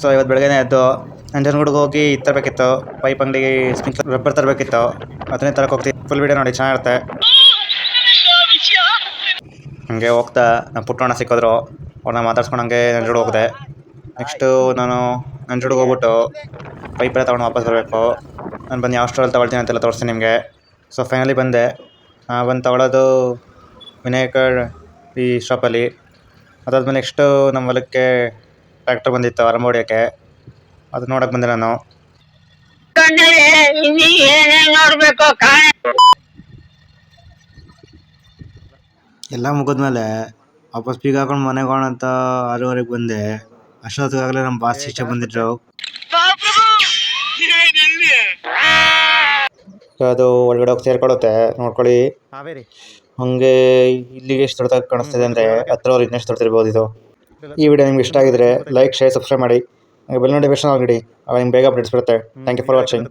So ಇವತ್ತು ಬೆಳಗ್ಗೆನೇ ಎದ್ದು ನಂಜನಗೂಡಿಗೆ ಹೋಗಿ ಇದು ತರಬೇಕಿತ್ತು, ಪೈಪ್ ಅಂಗಡಿಗೆ ಸ್ಪ್ರಿಂಕ್ಲರ್ ರಬ್ಬರ್ ತರಬೇಕಿತ್ತು, ಅದನ್ನೇ ತರಕ್ಕೆ ಹೋಗ್ತೀವಿ. ಫುಲ್ ವಿಡಿಯೋ ನೋಡಿ, ಚೆನ್ನಾಗಿರುತ್ತೆ. ಹಂಗೆ ಹೋಗ್ತಾ ನಮ್ಮ ಪುಟ್ಟಣ್ಣ ಸಿಕ್ಕಿದ್ರು, ಅವ್ರನ್ನ ಮಾತಾಡ್ಸ್ಕೊಂಡು ಹಂಗೆ ನಂಜನಗೂಡು ಹೋಗಿದೆ. ನೆಕ್ಸ್ಟು ನಾನು ನಂಜನಗೂಡಿಗೆ ಹೋಗ್ಬಿಟ್ಟು ಪೈಪೆಲ್ಲ ತೊಗೊಂಡು ವಾಪಸ್ ಬರಬೇಕು. ನಾನು ಬಂದು ಯಾವ ಸ್ಟೋರಲ್ಲಿ ತೊಗೊಳ್ತೀನಿ ಅಂತೆಲ್ಲ ತೋರಿಸ್ತೀನಿ ನಿಮಗೆ. ಸೊ ಫೈನಲಿ ಬಂದೆ. ಬಂದು ತೊಗೊಳೋದು ವಿನಾಯಕರ್ ಈ ಶಾಪಲ್ಲಿ. ಅದಾದ್ಮೇಲೆ ನೆಕ್ಸ್ಟು ನಮ್ಮ ಹೊಲಕ್ಕೆ ಟ್ರ್ಯಾಕ್ಟರ್ ಬಂದಿತ್ತು ಆರಂಭ ಹೊಡಿಯೋಕ್ಕೆ, ಅದು ನೋಡಕ್ಕೆ ಬಂದೆ ನಾನು. ಎಲ್ಲ ಮುಗಿದ್ಮೇಲೆ ವಾಪಸ್ ಬೀಗ ಹಾಕೊಂಡು ಮನೆಗೆ ಹೋಗೋಣ ಅಂತ 6:30ಗೆ ಬಂದೆ. ಅಷ್ಟೊತ್ತಿಗಾಗಲೇ ನಮ್ಮ ಬಾಸ್ ಶಿಷ್ಯ ಬಂದಿದ್ರು. ಅದು ಒಳಗಡೆ ಹೋಗಿ ಸೇರ್ಕೊಳ್ಳುತ್ತೆ, ನೋಡ್ಕೊಳ್ಳಿ. ಹಂಗೆ ಇಲ್ಲಿಗೆ ಎಷ್ಟು ದೊಡ್ಡದಾಗಿ ಕಾಣಿಸ್ತಿದೆ ಅಂದರೆ ಹತ್ರವ್ರು ಇನ್ನೆಷ್ಟು ದೊಡ್ಡದಿರ್ಬೋದು ಇದು. ಈ ವಿಡಿಯೋ ನಿಮ್ಗೆ ಇಷ್ಟ ಆಗಿದ್ರೆ ಲೈಕ್, ಶೇರ್, ಸಬ್ಸ್ಕ್ರೈಬ್ ಮಾಡಿ. ಬೆಲ್ ನೋಟಿಫಿಕೇಶನ್ ಆಲ್ರೆಡಿ, ಆಗ ನಿಮ್ಗೆ ಬೇಗ ಅಪ್ಡೇಟ್ಸ್ ಬರುತ್ತೆ. Thank you for watching.